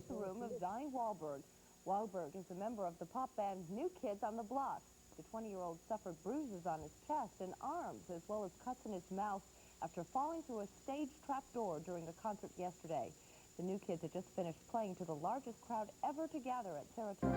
rehearsal room of Donnie Wahlberg. Wahlberg is a member of the pop band New Kids on the Block. The 20-year-old suffered bruises on his chest and arms, as well as cuts in his mouth after falling through a stage trapdoor during a concert yesterday. The New Kids had just finished playing to the largest crowd ever to gather at Saratoga.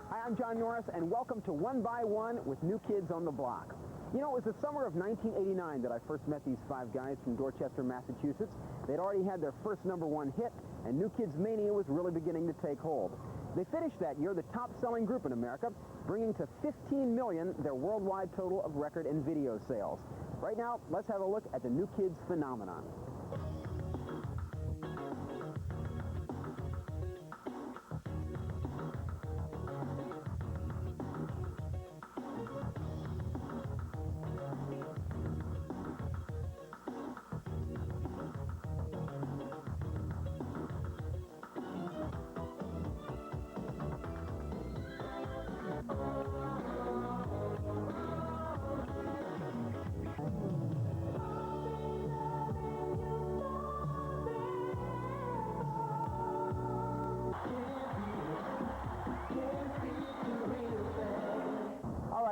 Hi, I'm John Norris, and welcome to One by One with New Kids on the Block. You know, it was the summer of 1989 that I first met these five guys from Dorchester, Massachusetts. They'd already had their first #1 hit, and New Kids Mania was really beginning to take hold. They finished that year the top-selling group in America, bringing to 15 million their worldwide total of record and video sales. Right now, let's have a look at the New Kids phenomenon.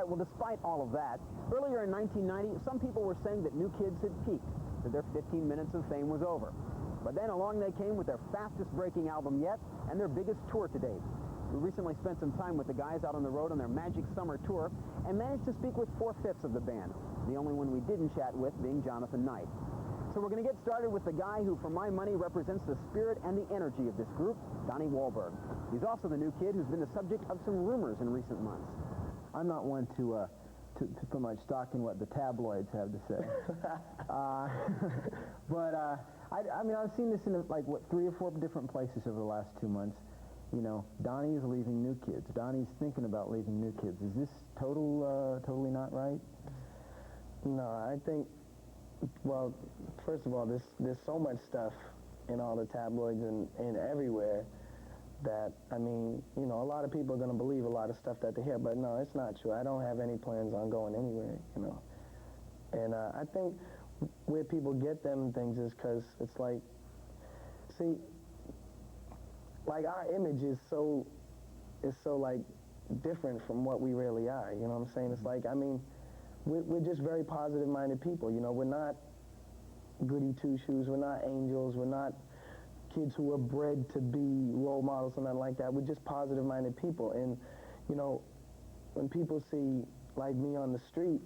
Well, despite all of that, earlier in 1990, some people were saying that New Kids had peaked, that their 15 minutes of fame was over. But then along they came with their fastest-breaking album yet and their biggest tour to date. We recently spent some time with the guys out on the road on their Magic Summer Tour and managed to speak with 4/5 of the band, the only one we didn't chat with being Jonathan Knight. So we're going to get started with the guy who, for my money, represents the spirit and the energy of this group, Donnie Wahlberg. He's also the new kid who's been the subject of some rumors in recent months. I'm not one to put much stock in what the tabloids have to say. But I mean, I've seen this in like, what, 3 or 4 different places over the last 2 months. You know, Donnie is leaving New Kids. Donnie's thinking about leaving New Kids. Is this totally not right? No, I think, well, first of all, there's so much stuff in all the tabloids and everywhere that, I mean, you know, a lot of people are going to believe a lot of stuff that they hear, but no, it's not true. I don't have any plans on going anywhere, you know. And I think where people get them things is because it's like, see, like our image is so like different from what we really are, you know what I'm saying? It's like, I mean, we're just very positive-minded people, you know. We're not goody two-shoes, we're not angels, we're not kids who are bred to be role models and nothing like that. We're just positive-minded people. And, you know, when people see, like, me on the street,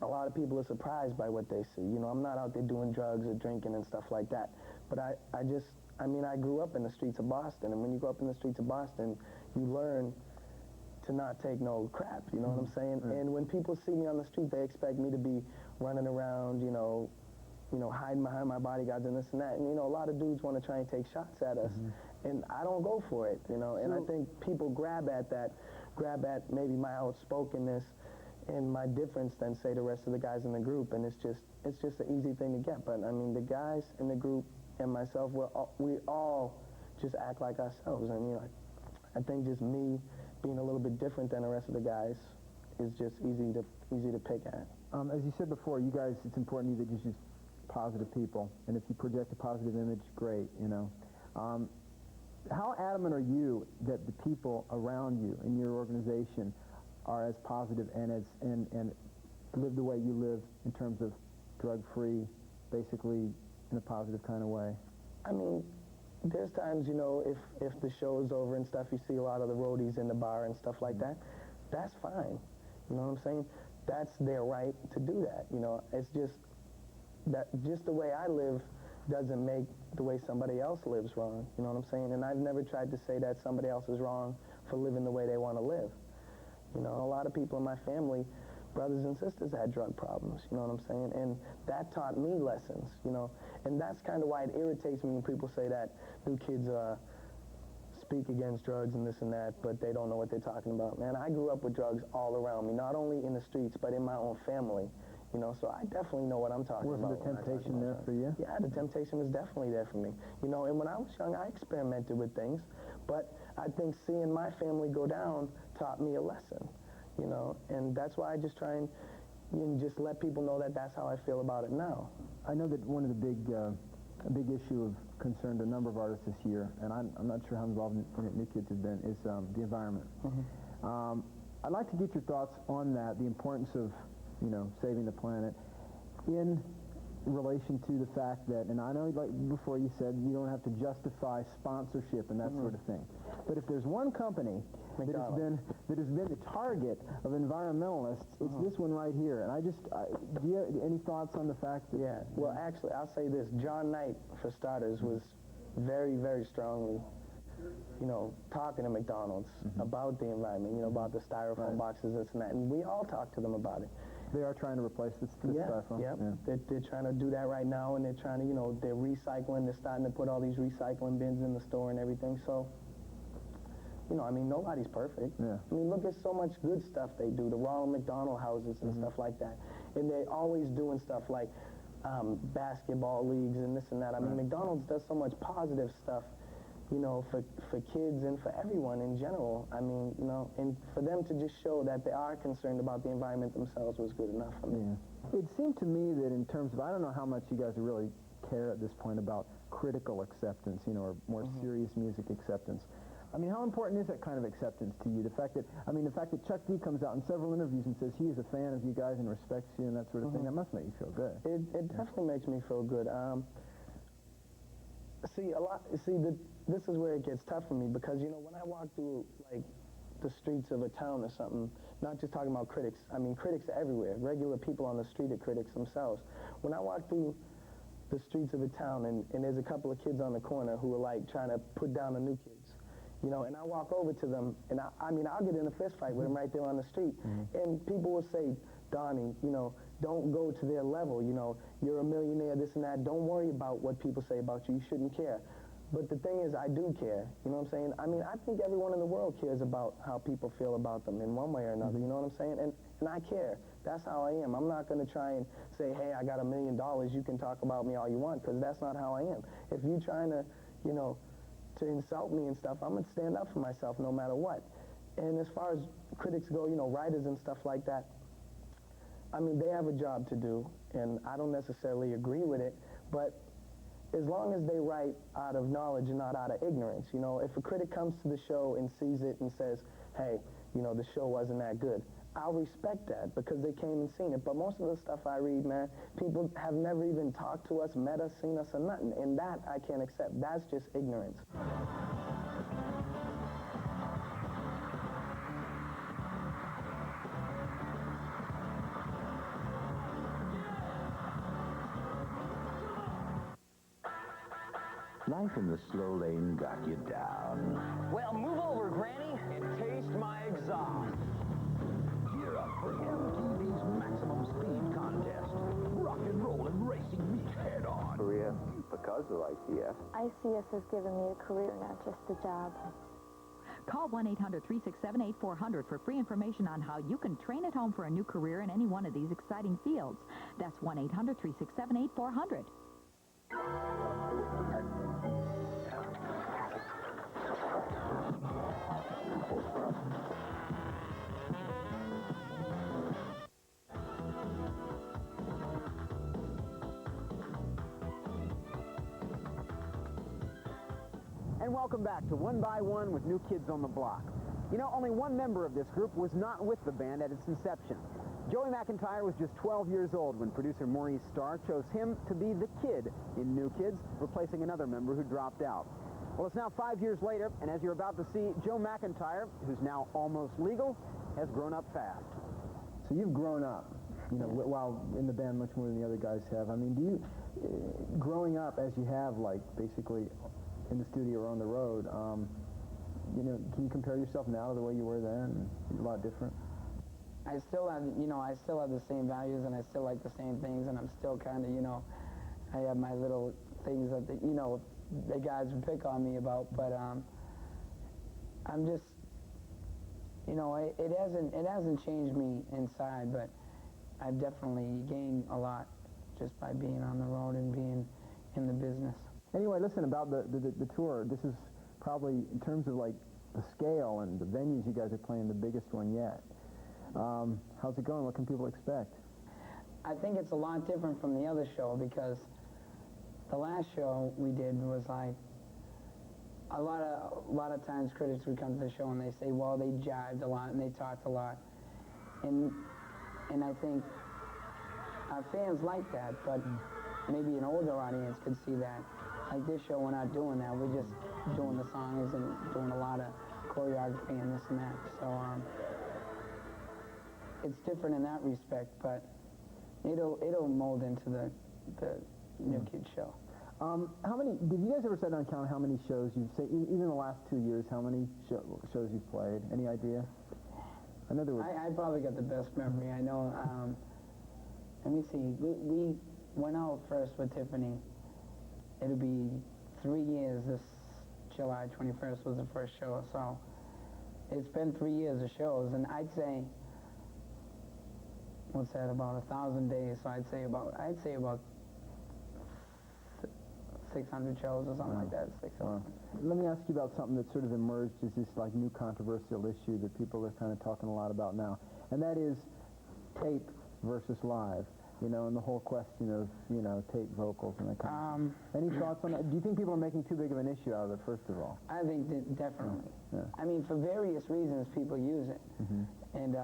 a lot of people are surprised by what they see. You know, I'm not out there doing drugs or drinking and stuff like that. But I mean, I grew up in the streets of Boston, and when you grow up in the streets of Boston, you learn to not take no crap, you know what I'm saying? And when people see me on the street, they expect me to be running around, you know, hiding behind my bodyguards and this and that. And, you know, a lot of dudes want to try and take shots at us. And I don't go for it, you know. And I think people grab at maybe my outspokenness and my difference than, say, the rest of the guys in the group. And it's just an easy thing to get. But, I mean, the guys in the group and myself, we all just act like ourselves. And, you know, I think just me being a little bit different than the rest of the guys is just easy to pick at. As you said before, you guys, it's important to you that you just positive people, and if you project a positive image, great, you know. How adamant are you that the people around you in your organization are as positive and live the way you live in terms of drug-free, basically in a positive kind of way? I mean, there's times, you know, if the show is over and stuff, you see a lot of the roadies in the bar and stuff like that. That's fine. You know what I'm saying? That's their right to do that. You know, it's just that just the way I live doesn't make the way somebody else lives wrong. You know what I'm saying? And I've never tried to say that somebody else is wrong for living the way they want to live. You know, a lot of people in my family, brothers and sisters, had drug problems. You know what I'm saying? And that taught me lessons, you know. And that's kind of why it irritates me when people say that New Kids speak against drugs and this and that, but they don't know what they're talking about. Man, I grew up with drugs all around me, not only in the streets, but in my own family. You know, so I definitely know what I'm talking about. Wasn't the temptation there for you? Yeah, the temptation was definitely there for me. You know, and when I was young, I experimented with things, but I think seeing my family go down taught me a lesson, you know, and that's why I just try and and just let people know that that's how I feel about it now. I know that one of the big issue of concern to a number of artists this year, and I'm not sure how involved in it New Kids have been, is the environment. I'd like to get your thoughts on that, the importance of, saving the planet in relation to the fact that, and I know, like before you said, you don't have to justify sponsorship and that sort of thing. But if there's one company that has been the target of environmentalists, it's this one right here. And do you have any thoughts on the fact that... Yeah, well, actually, I'll say this. John Knight, for starters, was very, very strongly, talking to McDonald's about the environment, about the styrofoam boxes, this and that. And we all talked to them about it. They are trying to replace this styrofoam? Yeah. They're trying to do that right now, and they're trying to, they're recycling. They're starting to put all these recycling bins in the store and everything. So, nobody's perfect. Yeah. Look at so much good stuff they do, the Ronald McDonald houses and stuff like that. And they're always doing stuff like basketball leagues and this and that. McDonald's does so much positive stuff, for kids and for everyone in general. And for them to just show that they are concerned about the environment themselves was good enough for me. Yeah. It seemed to me that in terms of, I don't know how much you guys really care at this point about critical acceptance, or more serious music acceptance. How important is that kind of acceptance to you? The fact that Chuck D comes out in several interviews and says he is a fan of you guys and respects you and that sort of thing, that must make you feel good. It definitely makes me feel good. This is where it gets tough for me because, when I walk through, like, the streets of a town or something, not just talking about critics, critics are everywhere. Regular people on the street are critics themselves. When I walk through the streets of a town and there's a couple of kids on the corner who are, like, trying to put down the new kids, and I walk over to them, and I'll get in a fist fight with them right there on the street. And people will say, Donnie, don't go to their level, you're a millionaire, this and that. Don't worry about what people say about you. You shouldn't care. But the thing is, I do care, you know what I'm saying? I think everyone in the world cares about how people feel about them in one way or another, you know what I'm saying? And I care. That's how I am. I'm not going to try and say, hey, I got $1 million, you can talk about me all you want, because that's not how I am. If you're trying to, to insult me and stuff, I'm going to stand up for myself no matter what. And as far as critics go, writers and stuff like that, they have a job to do, and I don't necessarily agree with it, but as long as they write out of knowledge and not out of ignorance, if a critic comes to the show and sees it and says, hey, the show wasn't that good, I'll respect that because they came and seen it. But most of the stuff I read, man, people have never even talked to us, met us, seen us, or nothing. And that I can't accept. That's just ignorance. Life in the slow lane got you down. Well, move over, Granny, and taste my exhaust. Gear up for MTV's Maximum Speed Contest. Rock and roll and racing meet head on. Career because of ICF. ICF has given me a career, not just a job. Call 1-800-367-8400 for free information on how you can train at home for a new career in any one of these exciting fields. That's 1-800-367-8400. And welcome back to One by One with New Kids on the Block. Only one member of this group was not with the band at its inception. Joey McIntyre was just 12 years old when producer Maurice Starr chose him to be the kid in New Kids, replacing another member who dropped out. Well, it's now 5 years later, and as you're about to see, Joe McIntyre, who's now almost legal, has grown up fast. So you've grown up, while in the band much more than the other guys have. Do you, growing up as you have, like, basically in the studio or on the road, can you compare yourself now to the way you were then? A lot different? I still have, I still have the same values, and I still like the same things, and I'm still kind of, I have my little things that, the guys would pick on me about, but I'm just, it hasn't changed me inside, but I've definitely gained a lot just by being on the road and being in the business. Anyway, listen, about the tour, this is probably, in terms of, like, the scale and the venues you guys are playing, the biggest one yet. How's it going? What can people expect? I think it's a lot different from the other show because the last show we did was like, a lot of times critics would come to the show and they say, well, they jived a lot and they talked a lot. And I think our fans like that, but maybe an older audience could see that. Like this show, we're not doing that. We're just doing the songs and doing a lot of choreography and this and that. So it's different in that respect, but it'll mold into the New Kid show. How many, did you guys ever sit down and count how many shows you've seen, even in the last 2 years, how many shows you've played? Any idea? I know there were... I probably got the best memory. I know, let me see, we went out first with Tiffany. It'll be 3 years. This July 21st was the first show, so it's been 3 years of shows, and I'd say, what's that, about 1,000 days, so I'd say about 600 shows or something like that. 600. Let me ask you about something that sort of emerged as this like new controversial issue that people are kind of talking a lot about now, and that is tape versus live. You know, and the whole question of, you know, tape vocals and that kind of thing. Any thoughts on that? Do you think people are making too big of an issue out of it, first of all? I think that definitely. Yeah. I mean, for various reasons, people use it. And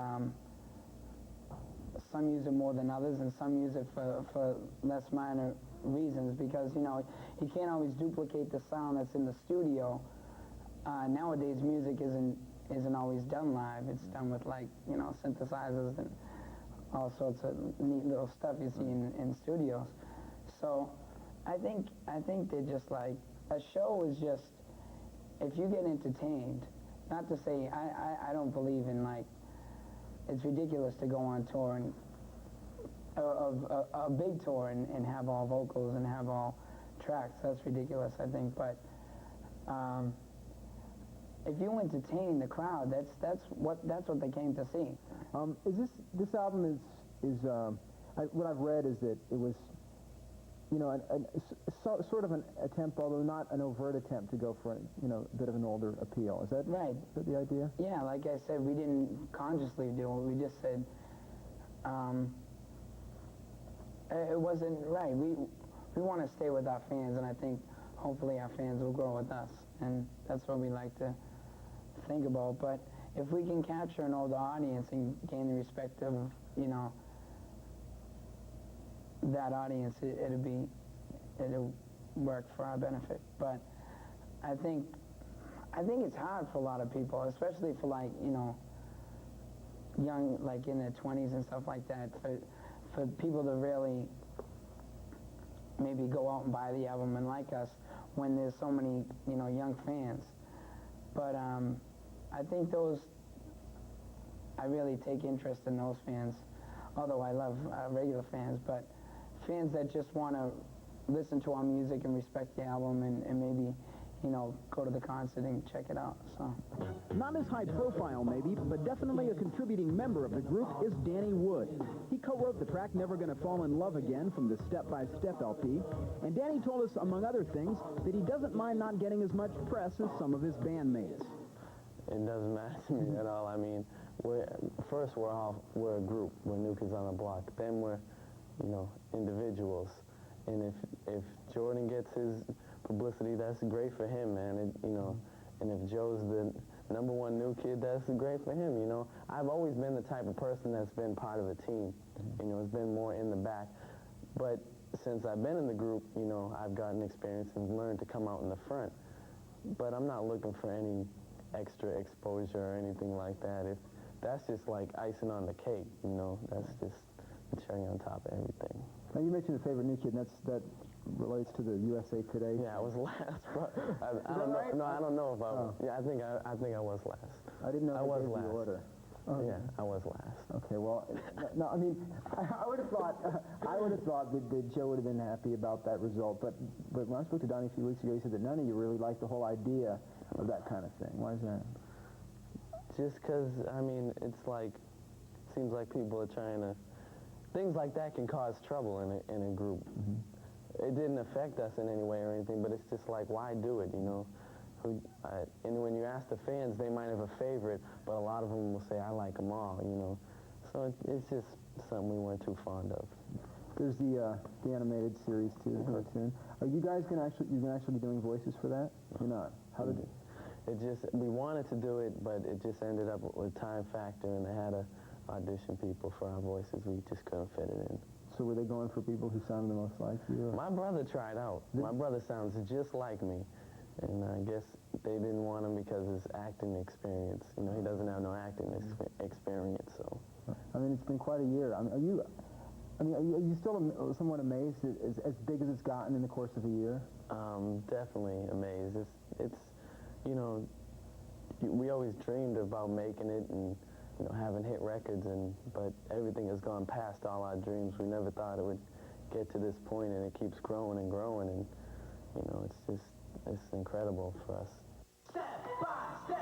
some use it more than others, and some use it for less minor reasons, because, you know, you can't always duplicate the sound that's in the studio. Nowadays, music isn't always done live. It's done with, like, you know, synthesizers and all sorts of neat little stuff you see in studios. So I think they're just like, a show is just, if you get entertained, not to say, I don't believe in, like, it's ridiculous to go on tour and a big tour and have all vocals and have all tracks. That's ridiculous, I think. But if you entertain the crowd, that's what they came to see. Is this album what I've read is that it was, you know, sort of an attempt, although not an overt attempt, to go for, you know, a bit of an older appeal. Is that right? Is that the idea? Yeah, like I said, we didn't consciously do it. We just said it wasn't right. We want to stay with our fans, and I think hopefully our fans will grow with us, and that's what we like to think about. But if we can capture an older audience and gain the respect of, you know, that audience, it'll work for our benefit. But I think it's hard for a lot of people, especially for, like, you know, young, like in their 20s and stuff like that, for people to really maybe go out and buy the album and like us when there's so many, you know, young fans. But I think I really take interest in those fans, although I love regular fans, but fans that just want to listen to our music and respect the album and maybe, you know, go to the concert and check it out. So, not as high profile maybe, but definitely a contributing member of the group is Danny Wood. He co-wrote the track Never Gonna Fall in Love Again from the Step by Step LP, and Danny told us, among other things, that he doesn't mind not getting as much press as some of his bandmates. It doesn't matter to me at all. I mean, we're a group. We're New Kids on the Block. Then we're, you know, individuals. And if Jordan gets his publicity, that's great for him, man. You know, and if Joe's the #1 new kid, that's great for him, you know. I've always been the type of person that's been part of a team. You know, it's been more in the back. But since I've been in the group, you know, I've gotten experience and learned to come out in the front. But I'm not looking for any extra exposure or anything like that. If that's just like icing on the cake, you know, that's just the cherry on top of everything. Now, you mentioned the favorite new kid, and that relates to the USA Today. Yeah, I was last, bro. I don't know. Right? No, I don't know if I was. Yeah, I think I was last. I didn't know I was last. The order. Yeah, I was last. Okay, well, no, I mean, I would have thought that Joe would have been happy about that result, but when I spoke to Donnie a few weeks ago, he said that none of you really liked the whole idea of that kind of thing. Why is that? Just because, I mean, it's like, seems like people are trying to, things like that can cause trouble in a group. Mm-hmm. It didn't affect us in any way or anything, but it's just like, why do it, you know? And when you ask the fans, they might have a favorite, but a lot of them will say, I like them all, you know? So it's just something we weren't too fond of. There's the animated series too, the cartoon. Are you guys gonna actually be doing voices for that? You're not. How did it? It just, we wanted to do it, but it just ended up with time factor, and they had to audition people for our voices. We just couldn't fit it in. So were they going for people who sounded the most like you? Or? My brother tried out. My brother sounds just like me, and I guess they didn't want him because of his acting experience. You know, he doesn't have no acting experience, so. I mean, it's been quite a year. I mean, are you still somewhat amazed as big as it's gotten in the course of a year? Definitely amazed. It's you know, we always dreamed about making it and, you know, having hit records, but everything has gone past all our dreams. We never thought it would get to this point, and it keeps growing and growing, and, you know, it's incredible for us. Step by step.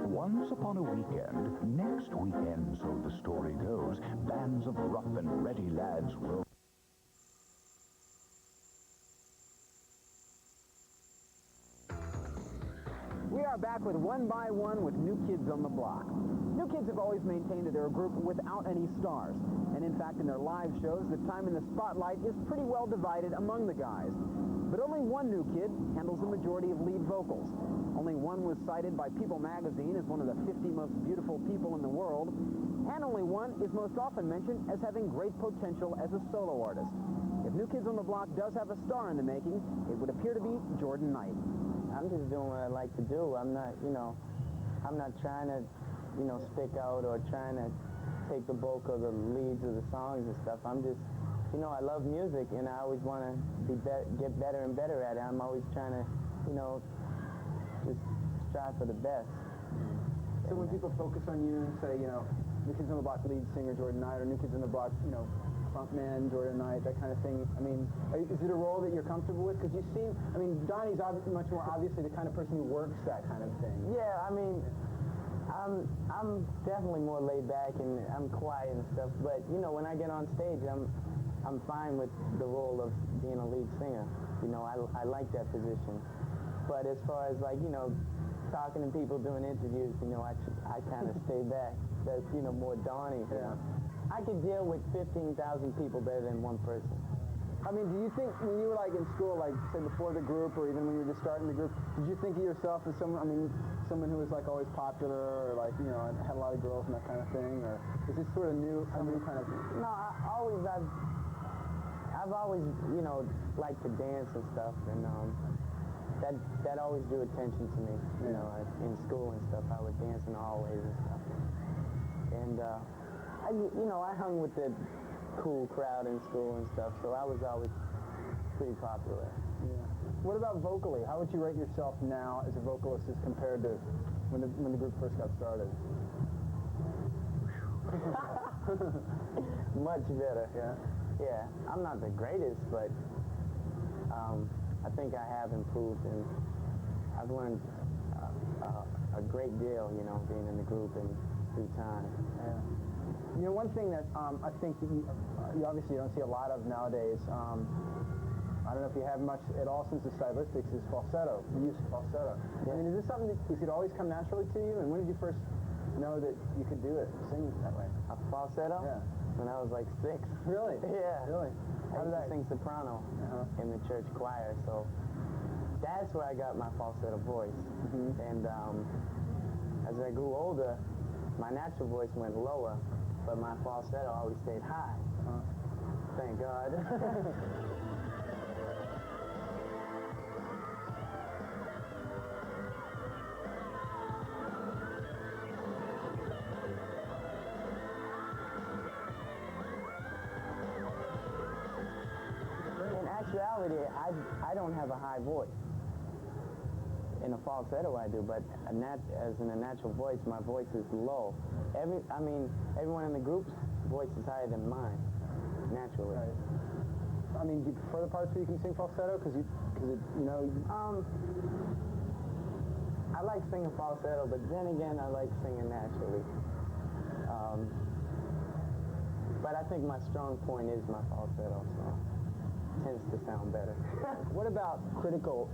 Once upon a weekend, next weekend, so the story goes, bands of rough and ready lads will... We are back with One by One with New Kids on the Block. New Kids have always maintained that they're a group without any stars. And in fact, in their live shows, the time in the spotlight is pretty well divided among the guys. But only one new kid handles the majority of lead vocals. Only one was cited by People magazine as one of the 50 most beautiful people in the world. And only one is most often mentioned as having great potential as a solo artist. If New Kids on the Block does have a star in the making, it would appear to be Jordan Knight. I'm just doing what I like to do. I'm not, you know, I'm not trying to, you know, stick out or trying to take the bulk of the leads of the songs and stuff. I'm just, you know, I love music, and I always want to get better and better at it. I'm always trying to, you know, just strive for the best. So when people focus on you and say, you know, New Kids on the Block lead singer Jordan Knight, or New Kids on the Block, you know, frontman Jordan Knight, that kind of thing, I mean, is it a role that you're comfortable with? Because you seem, I mean, Donnie's much more obviously the kind of person who works that kind of thing. Yeah, I mean, I'm definitely more laid back and I'm quiet and stuff, but, you know, when I get on stage, I'm fine with the role of being a lead singer. You know, I like that position. But as far as, like, you know, talking to people, doing interviews, you know, I kind of stay back. That's, you know, more Donnie. Yeah. I could deal with 15,000 people better than one person. I mean, do you think when you were like in school, like say before the group, or even when you were just starting the group, did you think of yourself as someone? I mean, someone who was like always popular, or like, you know, had a lot of girls and that kind of thing, or is this sort of new, a new kind of? No, I've always, you know, liked to dance and stuff, and that always drew attention to me. You know, in school and stuff, I would dance in the hallways and stuff, and I hung with the cool crowd in school and stuff, so I was always pretty popular. Yeah. What about vocally? How would you rate yourself now as a vocalist as compared to when the group first got started? Much better. Yeah. Yeah. I'm not the greatest, but I think I have improved, and I've learned a great deal, you know, being in the group and through time. Yeah. You know, one thing that I think that you obviously don't see a lot of nowadays, I don't know if you have much at all since the stylistics, is falsetto, the use of falsetto. Yeah. I mean, is this something that it always come naturally to you? And when did you first know that you could do it, sing that way? A falsetto? Yeah. When I was like 6. Really? Yeah. Really? I used to sing soprano in the church choir, so that's where I got my falsetto voice. Mm-hmm. And as I grew older, my natural voice went lower, but my falsetto always stayed high. Thank God. In actuality, I don't have a high voice. In a falsetto I do, but as in a natural voice, my voice is low. Everyone in the group's voice is higher than mine, naturally. Right. I mean, do you prefer the parts where you can sing falsetto? Because you know... I like singing falsetto, but then again, I like singing naturally. But I think my strong point is my falsetto, so it tends to sound better. What about critical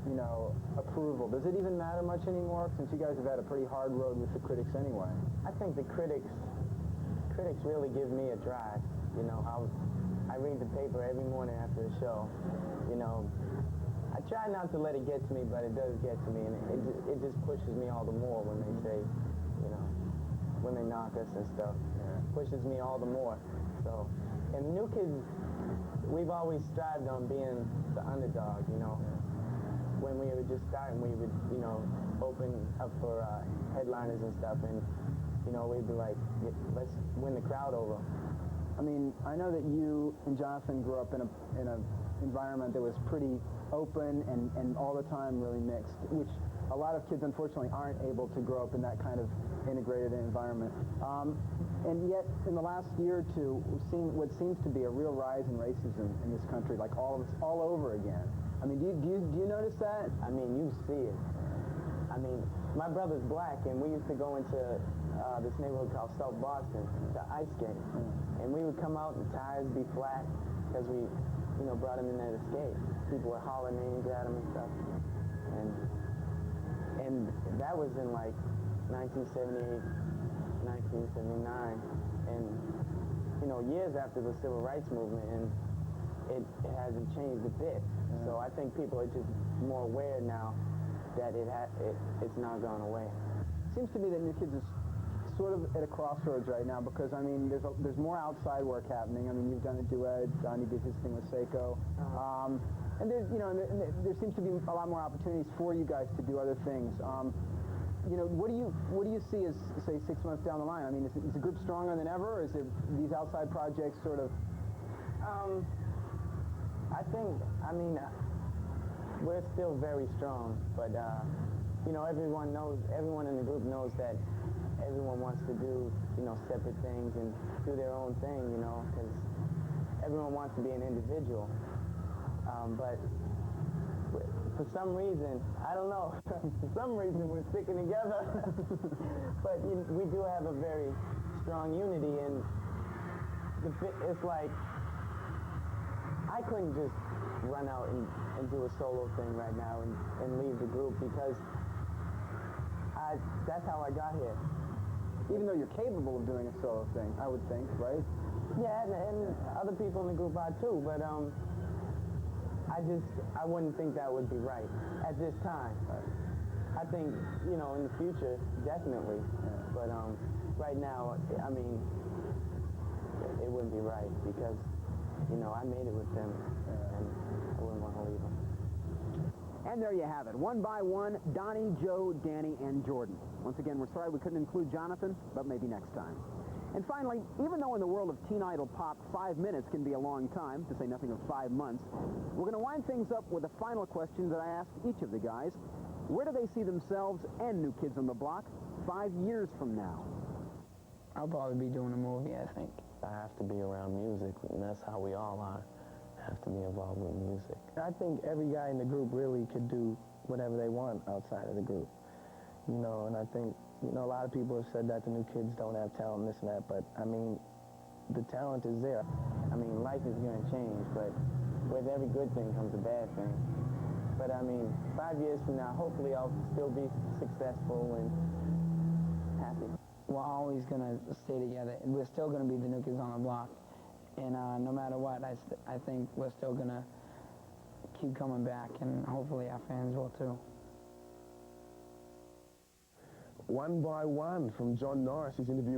you know, approval? Does it even matter much anymore, since you guys have had a pretty hard road with the critics anyway? I think the critics really give me a drive. You know, I read the paper every morning after the show. You know, I try not to let it get to me, but it does get to me, and it just pushes me all the more when they say, you know, when they knock us and stuff. Pushes me all the more. So, and New Kids, we've always strived on being the underdog, you know. When we were just starting, we would, you know, open up for headliners and stuff, and, you know, we'd be like, let's win the crowd over. I mean, I know that you and Jonathan grew up in an environment that was pretty open and all the time really mixed, which a lot of kids unfortunately aren't able to grow up in that kind of integrated environment. And yet, in the last year or two, we've seen what seems to be a real rise in racism in this country, like all over again. I mean, do you notice that? I mean, you see it. I mean, my brother's black, and we used to go into this neighborhood called South Boston to ice skate. And we would come out and tires be flat because we, you know, brought him in there to skate. People were hollering names at him and stuff. And that was in like 1978, 1979. And, you know, years after the Civil Rights Movement, and it hasn't changed a bit. So I think people are just more aware now that it's not gone away. Seems to me that New Kids is sort of at a crossroads right now, because I mean there's more outside work happening. I mean, you've done a duet, Donnie did his thing with Seiko, and there's, you know, and there seems to be a lot more opportunities for you guys to do other things. You know, what do you see as, say, 6 months down the line? I mean, is the group stronger than ever, or is it these outside projects sort of? I think, I mean, we're still very strong, but you know, everyone in the group knows that everyone wants to do, you know, separate things and do their own thing, you know, because everyone wants to be an individual. But for some reason, I don't know, for some reason we're sticking together. But we do have a very strong unity, and it's like, I couldn't just run out and do a solo thing right now and leave the group, because that's how I got here. Even though you're capable of doing a solo thing, I would think, right? Yeah, and other people in the group are too, but I wouldn't think that would be right at this time. I think, you know, in the future, definitely. But right now, I mean, it wouldn't be right, because, you know, I made it with them, and I wouldn't want to leave them. And there you have it. One by one, Donnie, Joe, Danny, and Jordan. Once again, we're sorry we couldn't include Jonathan, but maybe next time. And finally, even though in the world of teen idol pop, 5 minutes can be a long time, to say nothing of 5 months, we're going to wind things up with a final question that I asked each of the guys. Where do they see themselves and New Kids on the Block 5 years from now? I'll probably be doing a movie, I think. I have to be around music, and that's how we all are. Have to be involved with music. I think every guy in the group really could do whatever they want outside of the group. You know, and I think, you know, a lot of people have said that the New Kids don't have talent, this and that, but, I mean, the talent is there. I mean, life is going to change, but with every good thing comes a bad thing. But, I mean, 5 years from now, hopefully I'll still be successful and happy. We're always going to stay together, and we're still going to be the New Kids on the Block. And no matter what, I think we're still going to keep coming back, and hopefully our fans will too. One by one, from John Norris, his interview